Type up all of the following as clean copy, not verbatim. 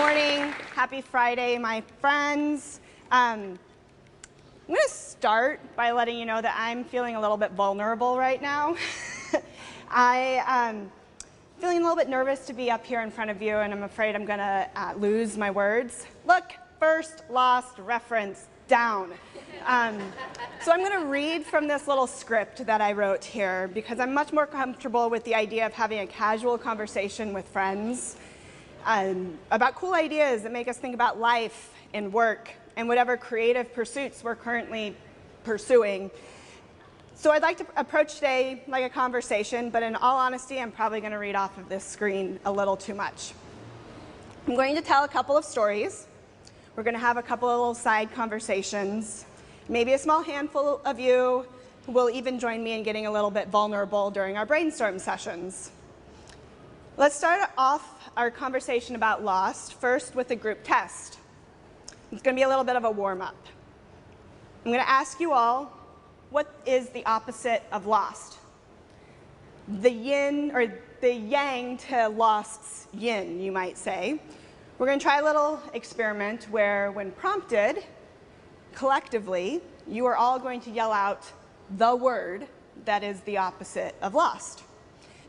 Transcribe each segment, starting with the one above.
morning. Happy Friday, my friends. I'm going to start by letting you know that I'm feeling a little bit vulnerable right now. I'm feeling a little bit nervous to be up here in front of you, and I'm afraid I'm going to lose my words. Look, first, lost, reference, down. So I'm going to read from this little script that I wrote here because I'm much more comfortable with the idea of having a casual conversation with friends about cool ideas that make us think about life and work and whatever creative pursuits we're currently pursuing. So I'd like to approach today like a conversation, but in all honesty, I'm probably going to read off of this screen a little too much. I'm going to tell a couple of stories. We're going to have a couple of little side conversations. Maybe a small handful of you will even join me in getting a little bit vulnerable during our brainstorm sessions. Let's start off our conversation about Lost first with a group test. It's going to be a little bit of a warm-up. I'm going to ask you all, what is the opposite of lost? The yin or the yang to lost's yin, you might say. We're going to try a little experiment where, when prompted, collectively, you are all going to yell out the word that is the opposite of lost.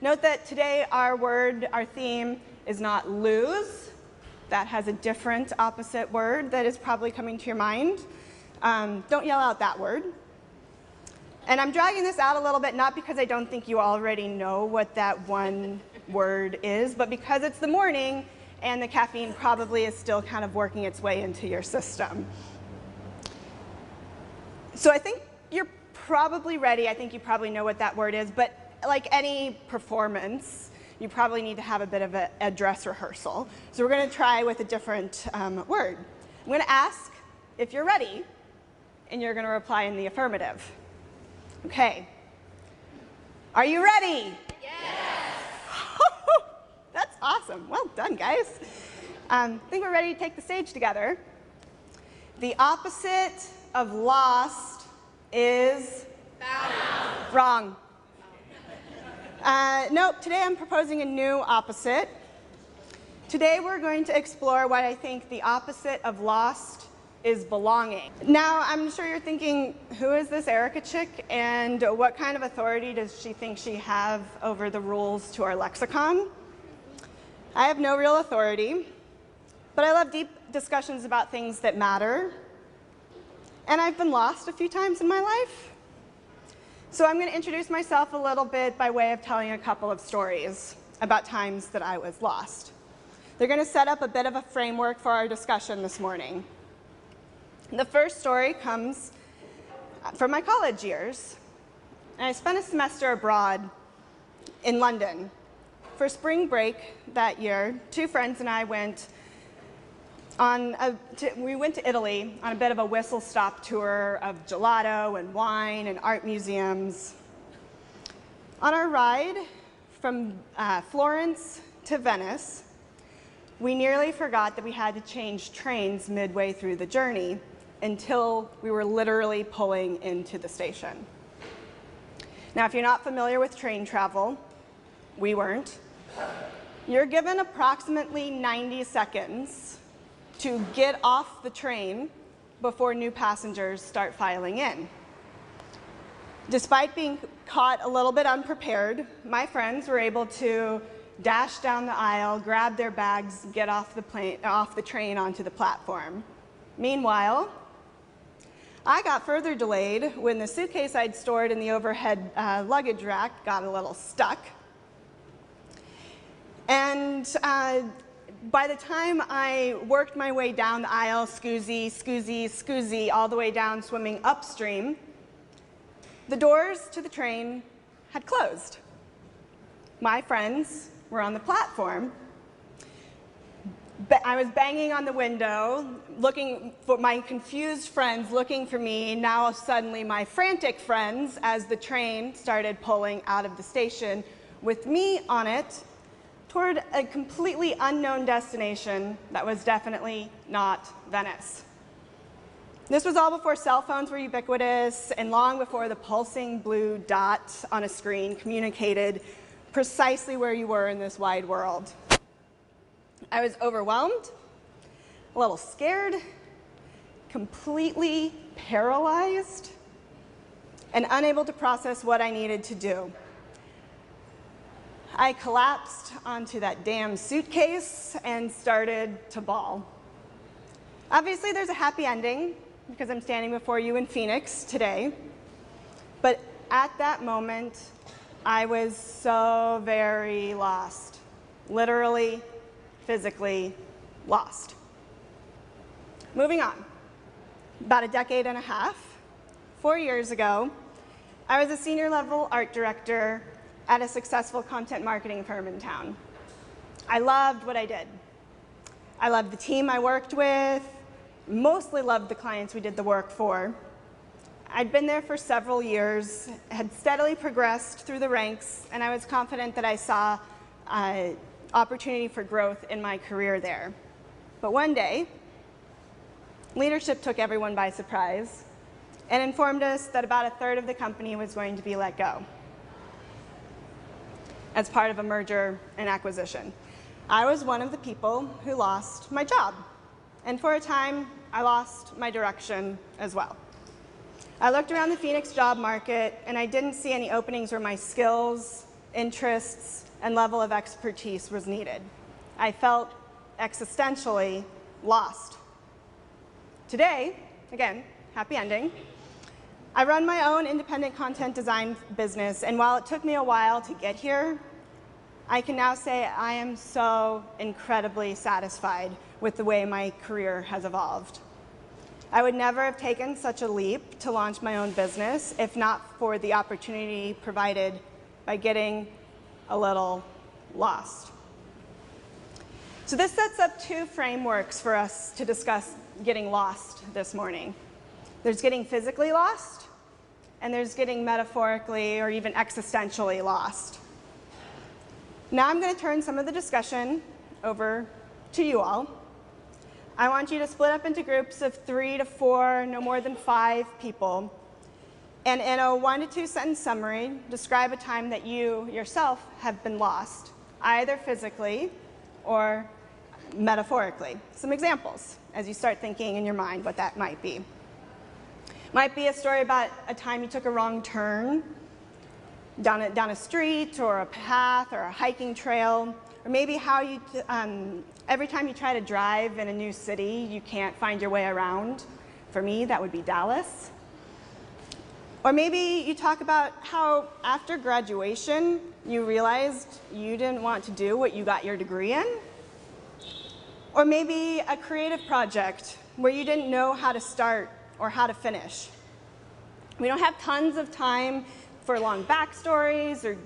Note that today our theme is not lose. That has a different opposite word that is probably coming to your mind. Don't yell out that word. And I'm dragging this out a little bit, not because I don't think you already know what that one word is, but because it's the morning and the caffeine probably is still kind of working its way into your system. So I think you're probably ready. I think you probably know what that word is, but like any performance, you probably need to have a bit of a dress rehearsal. So we're going to try with a different word. I'm going to ask if you're ready, and you're going to reply in the affirmative. Okay. Are you ready? Yes. That's awesome. Well done, guys. I think we're ready to take the stage together. The opposite of lost is Found. Wrong. Nope, today I'm proposing a new opposite. Today we're going to explore what I think the opposite of lost is belonging. Now, I'm sure you're thinking, who is this Erica chick, and what kind of authority does she think she have over the rules to our lexicon? I have no real authority, but I love deep discussions about things that matter, and I've been lost a few times in my life. So I'm going to introduce myself a little bit by way of telling a couple of stories about times that I was lost. They're going to set up a bit of a framework for our discussion this morning. The first story comes from my college years. And I spent a semester abroad in London. For spring break that year, two friends and I went to Italy on a bit of a whistle-stop tour of gelato and wine and art museums. On our ride from Florence to Venice, we nearly forgot that we had to change trains midway through the journey until we were literally pulling into the station. Now, if you're not familiar with train travel, we weren't. You're given approximately 90 seconds to get off the train before new passengers start filing in. Despite being caught a little bit unprepared, my friends were able to dash down the aisle, grab their bags, get off the train onto the platform. Meanwhile, I got further delayed when the suitcase I'd stored in the overhead luggage rack got a little stuck. And by the time I worked my way down the aisle, scoozy, all the way down, swimming upstream, the doors to the train had closed. My friends were on the platform. I was banging on the window, looking for my confused friends, looking for me. Now suddenly my frantic friends, as the train started pulling out of the station with me on it, toward a completely unknown destination that was definitely not Venice. This was all before cell phones were ubiquitous and long before the pulsing blue dot on a screen communicated precisely where you were in this wide world. I was overwhelmed, a little scared, completely paralyzed, and unable to process what I needed to do. I collapsed onto that damn suitcase and started to bawl. Obviously, there's a happy ending because I'm standing before you in Phoenix today. But at that moment, I was so very lost. Literally, physically lost. Moving on. About a decade and a half, 4 years ago, I was a senior level art director at a successful content marketing firm in town. I loved what I did. I loved the team I worked with, mostly loved the clients we did the work for. I'd been there for several years, had steadily progressed through the ranks, and I was confident that I saw opportunity for growth in my career there. But one day, leadership took everyone by surprise and informed us that about a third of the company was going to be let go as part of a merger and acquisition. I was one of the people who lost my job. And for a time, I lost my direction as well. I looked around the Phoenix job market, and I didn't see any openings where my skills, interests, and level of expertise was needed. I felt existentially lost. Today, again, happy ending, I run my own independent content design business, and while it took me a while to get here, I can now say I am so incredibly satisfied with the way my career has evolved. I would never have taken such a leap to launch my own business if not for the opportunity provided by getting a little lost. So this sets up two frameworks for us to discuss getting lost this morning. There's getting physically lost, and there's getting metaphorically or even existentially lost. Now I'm going to turn some of the discussion over to you all. I want you to split up into groups of 3 to 4, no more than 5 people, and in a 1 to 2 sentence summary, describe a time that you yourself have been lost, either physically or metaphorically. Some examples as you start thinking in your mind what that might be. Might be a story about a time you took a wrong turn down a street or a path or a hiking trail, or maybe how you, every time you try to drive in a new city, you can't find your way around. For me, that would be Dallas. Or maybe you talk about how after graduation, you realized you didn't want to do what you got your degree in. Or maybe a creative project where you didn't know how to start or how to finish. We don't have tons of time for long backstories or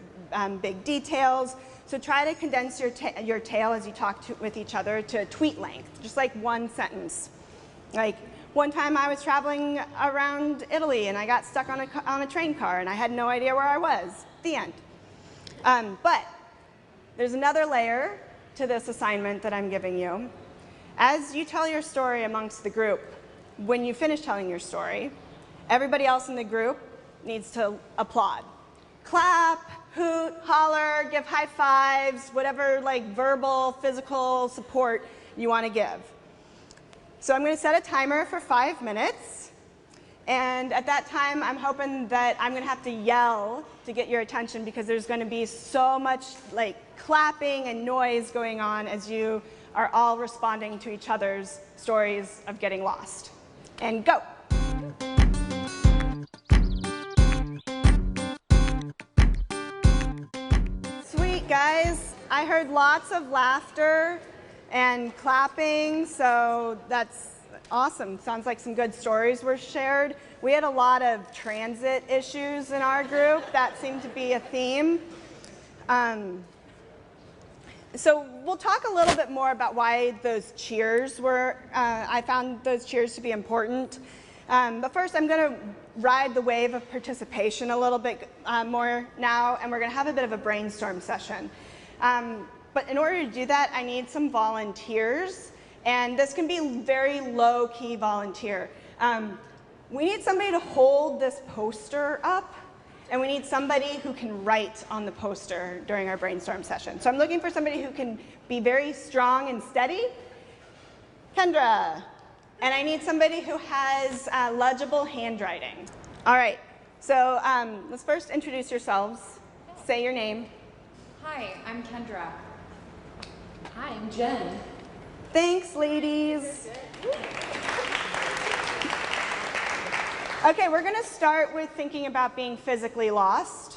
big details, so try to condense your tale as you talk with each other to tweet length, just like one sentence. Like, one time I was traveling around Italy and I got stuck on a train car and I had no idea where I was. The end. But there's another layer to this assignment that I'm giving you. As you tell your story amongst the group, when you finish telling your story, everybody else in the group needs to applaud. Clap, hoot, holler, give high fives, whatever like verbal, physical support you want to give. So I'm going to set a timer for 5 minutes. And at that time, I'm hoping that I'm going to have to yell to get your attention because there's going to be so much like clapping and noise going on as you are all responding to each other's stories of getting lost. And go. Sweet, guys. I heard lots of laughter and clapping, so that's awesome. Sounds like some good stories were shared. We had a lot of transit issues in our group. That seemed to be a theme. So we'll talk a little bit more about why those cheers were, I found those cheers to be important. But first, I'm going to ride the wave of participation a little bit more now, and we're going to have a bit of a brainstorm session. But in order to do that, I need some volunteers, and this can be very low-key volunteer. We need somebody to hold this poster up, and we need somebody who can write on the poster during our brainstorm session. So I'm looking for somebody who can be very strong and steady, Kendra. And I need somebody who has legible handwriting. All right, so let's first introduce yourselves. Say your name. Hi, I'm Kendra. Hi, I'm Jen. Thanks, ladies. Okay, we're going to start with thinking about being physically lost.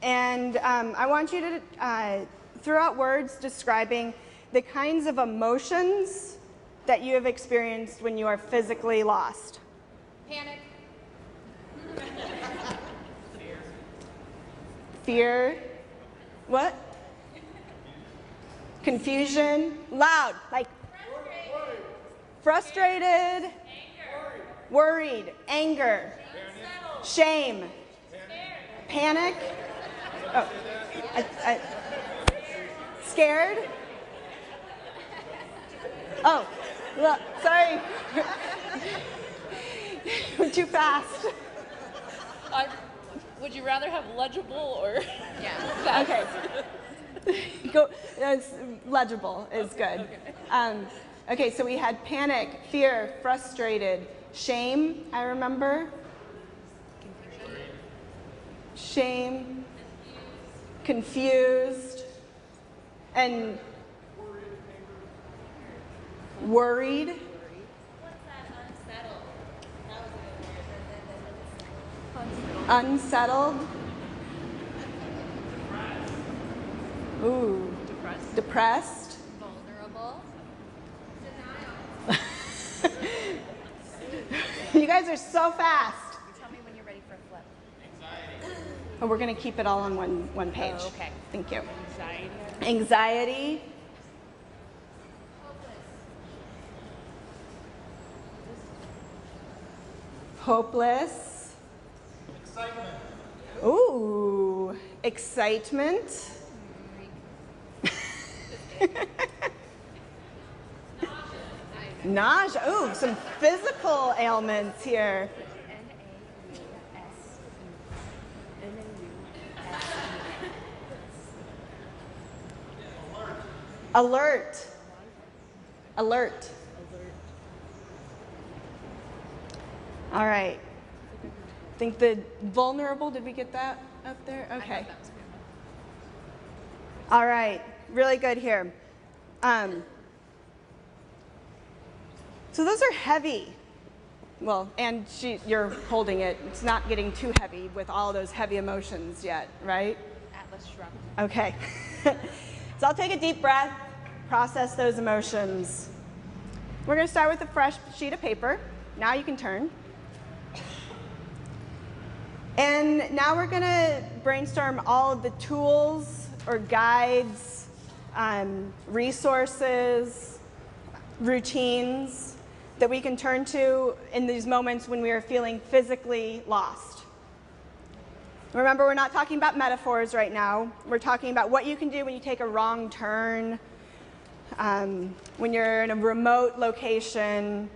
And I want you to throw out words describing the kinds of emotions that you have experienced when you are physically lost. Panic. Fear. What? Confusion. Loud. Like frustrated. Worried. Anger. Shame. Panic. Oh. Scared. Oh, look, sorry. Too fast. Would you rather have legible or? Yeah. Okay. Go. Legible is good. Okay, so we had panic, fear, frustrated, shame. I remember. Shame, confused, and worried. What's that? Unsettled. That was a good word. Unsettled. Ooh. Depressed. Vulnerable. You guys are so fast. Tell me when you're ready for a flip. Oh, we're going to keep it all on one page. Oh, okay. Thank you. Anxiety. Anxiety. Hopeless. Excitement. Ooh, excitement. Nausea. Ooh, some physical ailments here. Alert. Alert. All right. Think the vulnerable, did we get that up there? Okay. All right. Really good here. So those are heavy. Well, and you're holding it. It's not getting too heavy with all those heavy emotions yet, right? Atlas shrugged. Okay. So I'll take a deep breath, process those emotions. We're going to start with a fresh sheet of paper. Now you can turn. And now we're going to brainstorm all of the tools or guides, resources, routines that we can turn to in these moments when we are feeling physically lost. Remember, we're not talking about metaphors right now. We're talking about what you can do when you take a wrong turn, when you're in a remote location,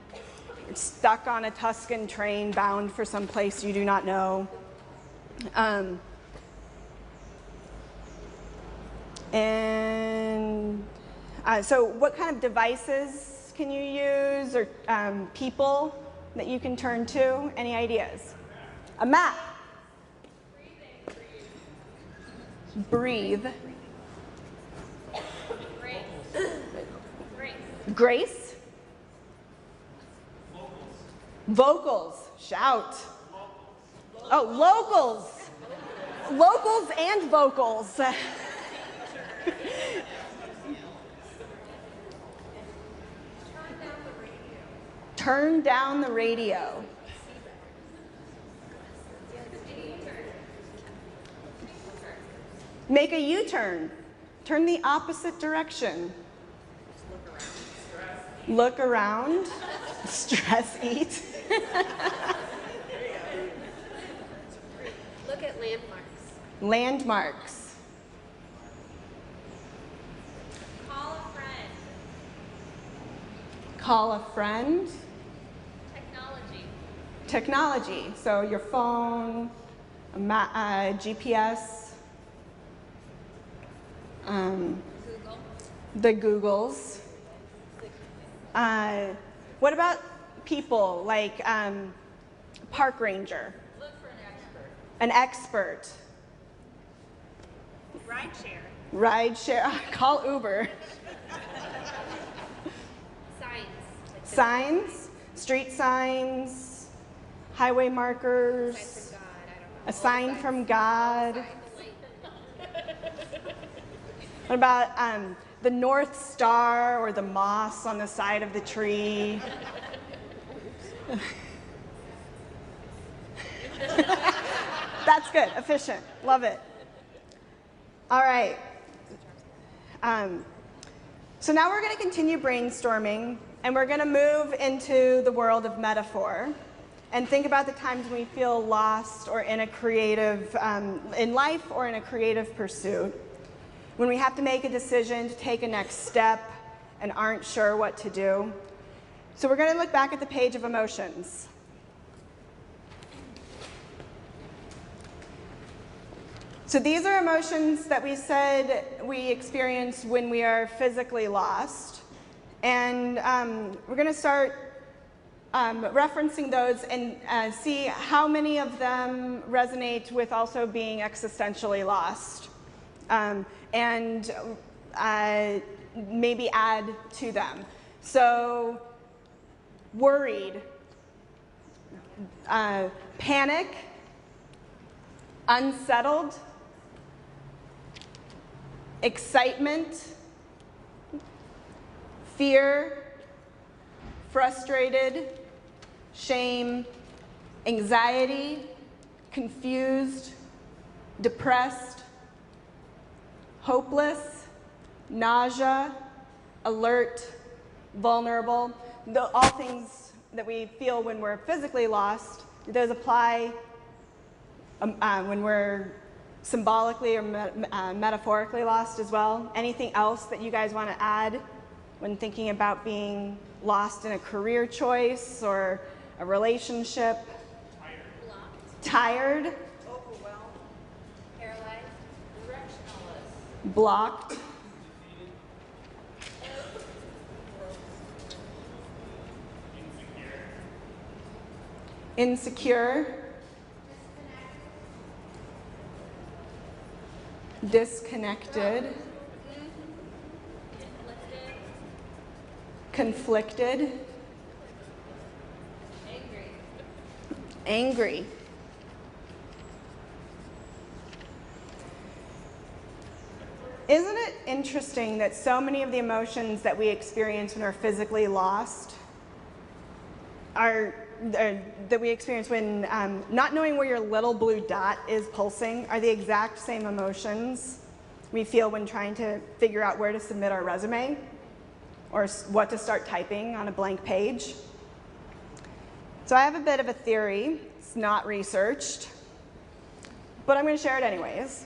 you're stuck on a Tuscan train bound for some place you do not know. So what kind of devices can you use, or people that you can turn to? Any ideas? A map. Breathe. Grace. Vocals. Shout. Oh, locals. Locals and vocals. Turn down the radio. Make a U-turn. Turn the opposite direction. Look around. Stress eat. Look at landmarks. Landmarks. Call a friend. Call a friend. Technology. Technology. So your phone, GPS. Google. The Googles. What about people, like park ranger? Look for an expert. An expert. Rideshare. Rideshare. Call Uber. Signs. Like Signs, street signs, highway markers, Signs from God, I don't know. a sign from God. Signs. What about the North Star or the moss on the side of the tree? That's good, efficient, love it. All right. So now we're going to continue brainstorming, and we're going to move into the world of metaphor and think about the times when we feel lost or in a creative, in life or in a creative pursuit, when we have to make a decision to take a next step and aren't sure what to do. So we're going to look back at the page of emotions. So these are emotions that we said we experience when we are physically lost. And we're going to start referencing those and see how many of them resonate with also being existentially lost. And maybe add to them. So worried, panic, unsettled, excitement, fear, frustrated, shame, anxiety, confused, depressed, hopeless, nausea, alert, vulnerable. All things that we feel when we're physically lost, those apply when we're symbolically or metaphorically lost as well. Anything else that you guys want to add when thinking about being lost in a career choice or a relationship? Tired. Overwhelmed. Paralyzed. Directionless. Blocked. Insecure. Disconnected. Conflicted. Angry. Isn't it interesting that so many of the emotions that we experience when we're physically lost that we experience when not knowing where your little blue dot is pulsing are the exact same emotions we feel when trying to figure out where to submit our resume or what to start typing on a blank page. So I have a bit of a theory. It's not researched, but I'm going to share it anyways.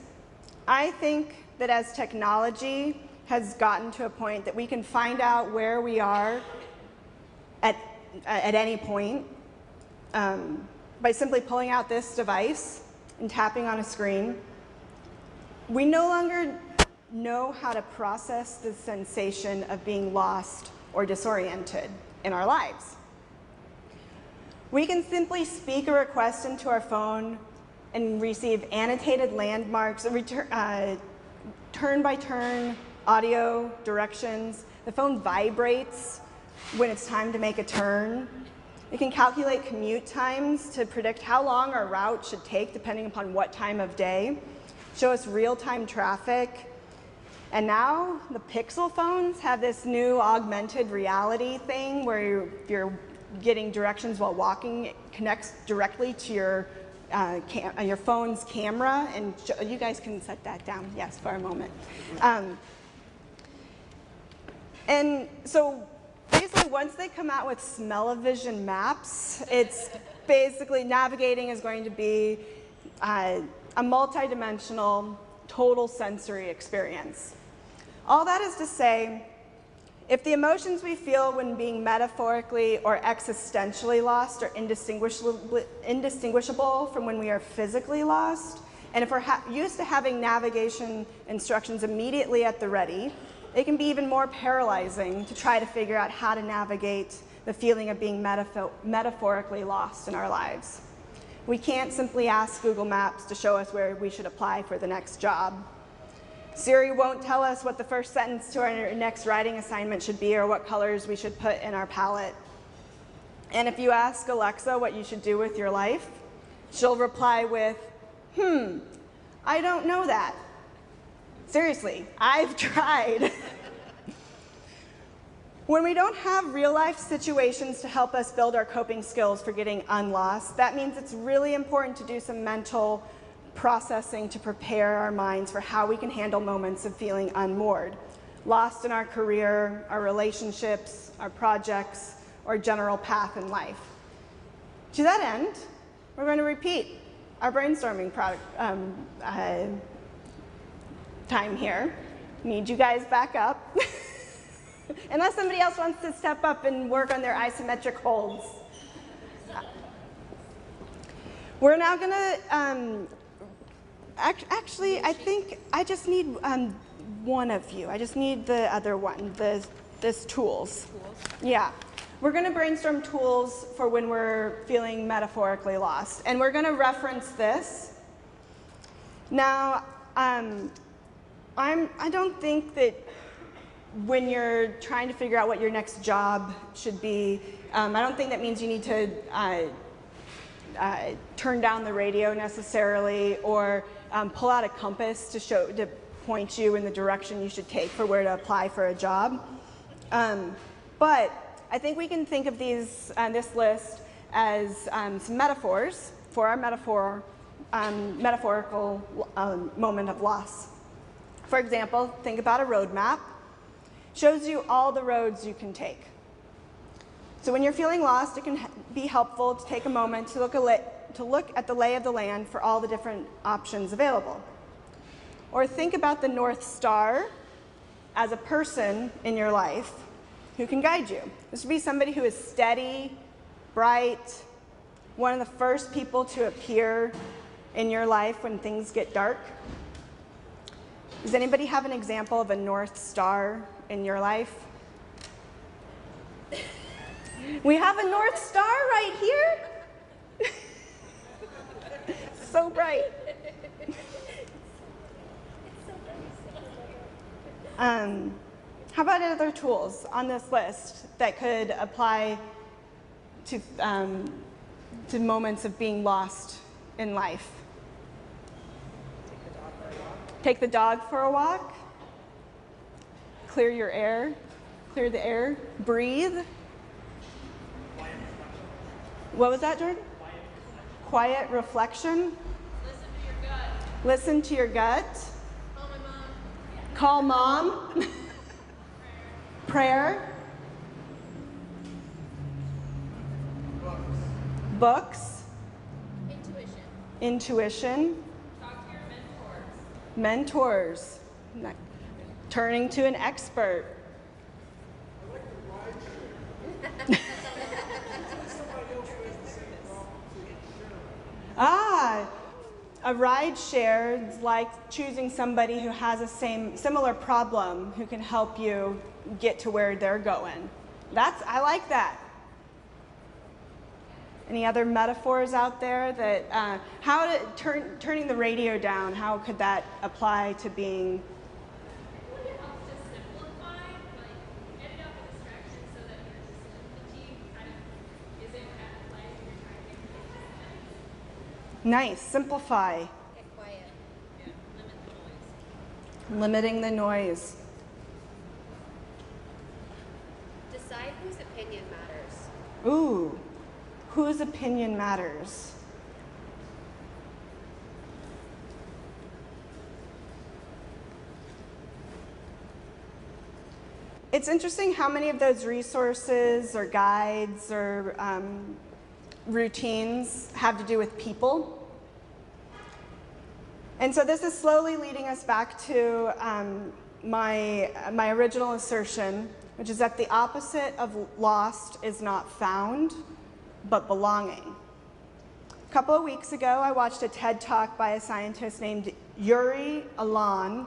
I think that as technology has gotten to a point that we can find out where we are at any point by simply pulling out this device and tapping on a screen, we no longer know how to process the sensation of being lost or disoriented in our lives. We can simply speak a request into our phone and receive annotated landmarks, turn-by-turn audio directions. The phone vibrates when it's time to make a turn. It can calculate commute times to predict how long our route should take depending upon what time of day, show us real-time traffic. And now the Pixel phones have this new augmented reality thing where you're getting directions while walking. It connects directly to your phone's camera, and you guys can set that down, yes, for a moment. And so basically, once they come out with smell-o-vision maps, it's basically navigating is going to be a multi-dimensional, total sensory experience. All that is to say, if the emotions we feel when being metaphorically or existentially lost are indistinguishable from when we are physically lost, and if we're used to having navigation instructions immediately at the ready, it can be even more paralyzing to try to figure out how to navigate the feeling of being metaphorically lost in our lives. We can't simply ask Google Maps to show us where we should apply for the next job. Siri won't tell us what the first sentence to our next writing assignment should be or what colors we should put in our palette. And if you ask Alexa what you should do with your life, she'll reply with, I don't know that. Seriously, I've tried. When we don't have real-life situations to help us build our coping skills for getting unlost, that means it's really important to do some mental processing to prepare our minds for how we can handle moments of feeling unmoored, lost in our career, our relationships, our projects, or general path in life. To that end, we're going to repeat our brainstorming time here. Need you guys back up. Unless somebody else wants to step up and work on their isometric holds. We're now going to, actually, I think I just need one of you. I just need the other one, this tools. Yeah. We're going to brainstorm tools for when we're feeling metaphorically lost. And we're going to reference this. Now, I don't think that when you're trying to figure out what your next job should be, I don't think that means you need to turn down the radio necessarily or pull out a compass to point you in the direction you should take for where to apply for a job. But I think we can think of this list as some metaphors for our metaphorical moment of loss. For example, think about a road map. Shows you all the roads you can take. So when you're feeling lost, it can be helpful to take a moment to look at the lay of the land for all the different options available. Or think about the North Star as a person in your life who can guide you. This would be somebody who is steady, bright, one of the first people to appear in your life when things get dark. Does anybody have an example of a North Star in your life? We have a North Star right here. So bright. How about other tools on this list that could apply to moments of being lost in life? Take the dog for a walk. Clear your air. Clear the air. Breathe. What was that, Jordan? Quiet reflection. Listen to your gut. Call my mom. Call mom. Prayer. Books. Intuition. Talk to your Mentors. mentors. Turning to an expert. A ride share is like choosing somebody who has a similar problem who can help you get to where they're going. I like that. Any other metaphors out there that turning the radio down? How could that apply to being? Would it help to simplify, like edit out the distractions so that your decision fatigue kind of isn't at play when you're trying to make decisions? Nice. Simplify. Get quiet. Yeah, limit the noise. Limiting the noise. Decide whose opinion matters. Ooh. Whose opinion matters? It's interesting how many of those resources or guides or routines have to do with people. And so this is slowly leading us back to my original assertion, which is that the opposite of lost is not found, but belonging. A couple of weeks ago, I watched a TED Talk by a scientist named Yuri Alon,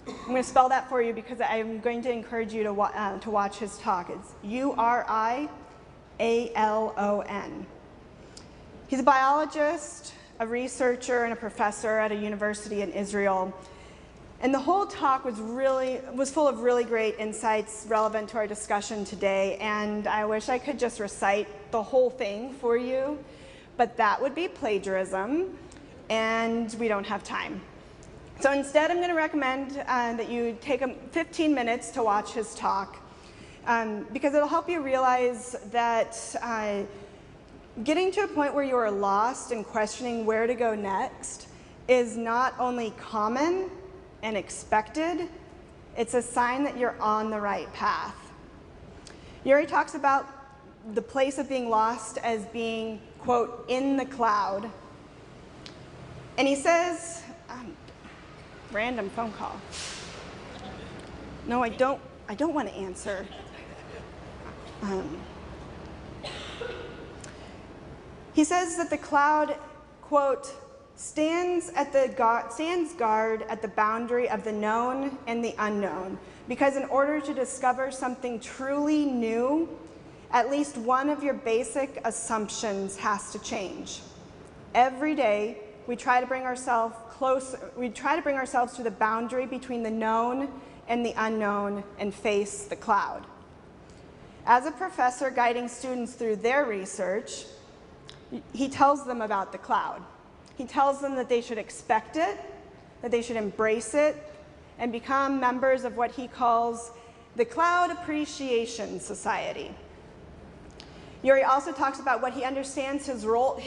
I'm going to spell that for you because I'm going to encourage you to watch his talk. It's Urialon. He's a biologist, a researcher, and a professor at a university in Israel. And the whole talk was full of really great insights relevant to our discussion today. And I wish I could just recite the whole thing for you, but that would be plagiarism, and we don't have time. So instead, I'm going to recommend that you take 15 minutes to watch his talk, because it'll help you realize that getting to a point where you are lost and questioning where to go next is not only common and expected, it's a sign that you're on the right path. Uri talks about the place of being lost as being, quote, in the cloud. And he says, random phone call. No, I don't want to answer. He says that the cloud, quote, stands guard at the boundary of the known and the unknown, because in order to discover something truly new, at least one of your basic assumptions has to change. Every day, we try to bring ourselves to the boundary between the known and the unknown and face the cloud. As a professor guiding students through their research, he tells them about the cloud. He tells them that they should expect it, that they should embrace it, and become members of what he calls the Cloud Appreciation Society. Uri also talks about what he understands his role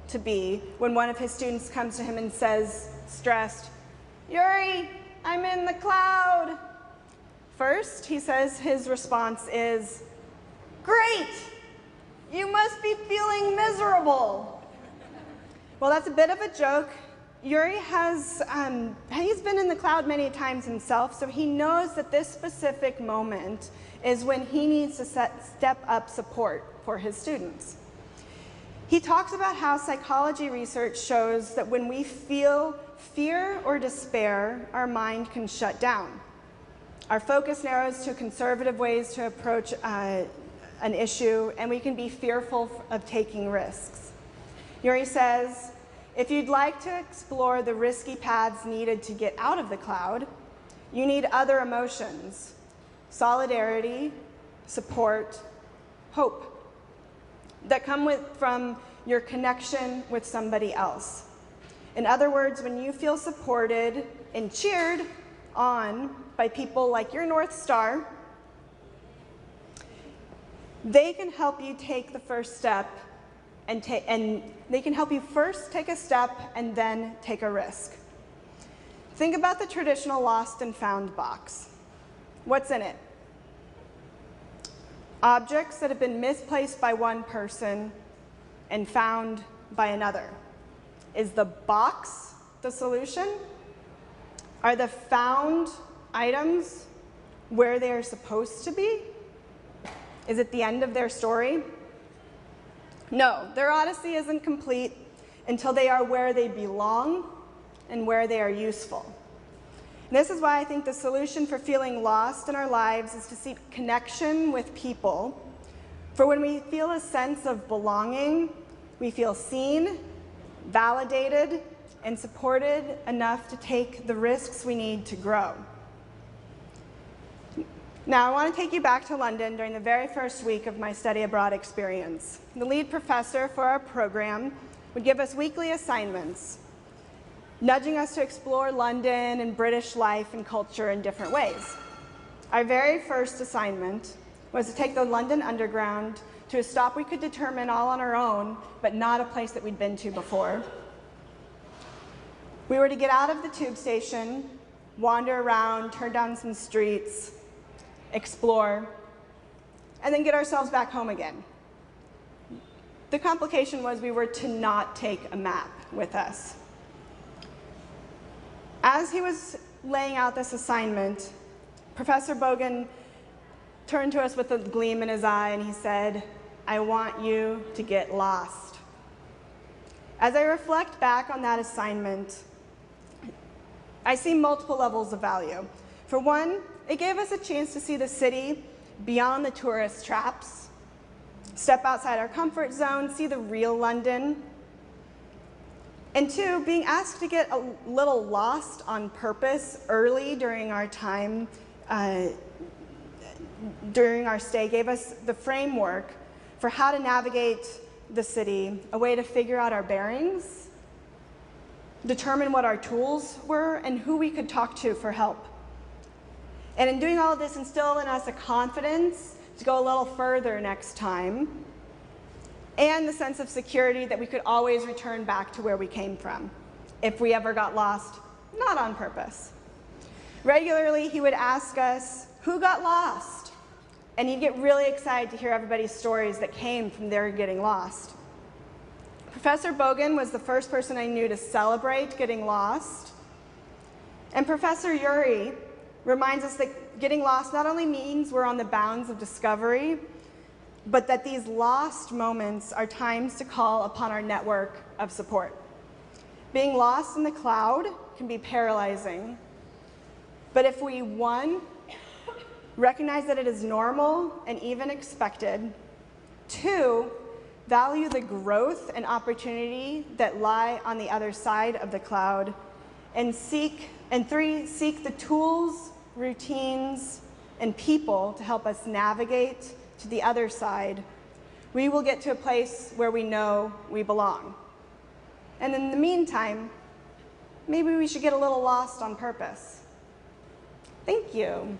to be when one of his students comes to him and says, stressed, "Uri, I'm in the cloud." First, he says his response is, "Great! You must be feeling miserable." Well, that's a bit of a joke. Uri he's been in the cloud many times himself, so he knows that this specific moment is when he needs to step up support for his students. He talks about how psychology research shows that when we feel fear or despair, our mind can shut down. Our focus narrows to conservative ways to approach an issue, and we can be fearful of taking risks. Uri says, if you'd like to explore the risky paths needed to get out of the cloud, you need other emotions: solidarity, support, hope, that come from your connection with somebody else. In other words, when you feel supported and cheered on by people like your North Star, they can help you take the first step, and they can help you first take a step and then take a risk. Think about the traditional lost and found box. What's in it? Objects that have been misplaced by one person and found by another. Is the box the solution? Are the found items where they are supposed to be? Is it the end of their story? No, their odyssey isn't complete until they are where they belong and where they are useful. And this is why I think the solution for feeling lost in our lives is to seek connection with people. For when we feel a sense of belonging, we feel seen, validated, and supported enough to take the risks we need to grow. Now, I want to take you back to London during the very first week of my study abroad experience. The lead professor for our program would give us weekly assignments, nudging us to explore London and British life and culture in different ways. Our very first assignment was to take the London Underground to a stop we could determine all on our own, but not a place that we'd been to before. We were to get out of the tube station, wander around, turn down some streets, explore, and then get ourselves back home again. The complication was we were to not take a map with us. As he was laying out this assignment, Professor Bogan turned to us with a gleam in his eye and he said, "I want you to get lost." As I reflect back on that assignment, I see multiple levels of value. For one, it gave us a chance to see the city beyond the tourist traps, step outside our comfort zone, see the real London. And two, being asked to get a little lost on purpose early during our time, during our stay, gave us the framework for how to navigate the city, a way to figure out our bearings, determine what our tools were, and who we could talk to for help. And in doing all of this, instilled in us a confidence to go a little further next time, and the sense of security that we could always return back to where we came from if we ever got lost, not on purpose. Regularly, he would ask us, who got lost? And he'd get really excited to hear everybody's stories that came from their getting lost. Professor Bogan was the first person I knew to celebrate getting lost. And Professor Yuri reminds us that getting lost not only means we're on the bounds of discovery, but that these lost moments are times to call upon our network of support. Being lost in the cloud can be paralyzing, but if we, one, recognize that it is normal and even expected, two, value the growth and opportunity that lie on the other side of the cloud, and three, seek the tools, routines, and people to help us navigate to the other side, we will get to a place where we know we belong. And in the meantime, maybe we should get a little lost on purpose. Thank you.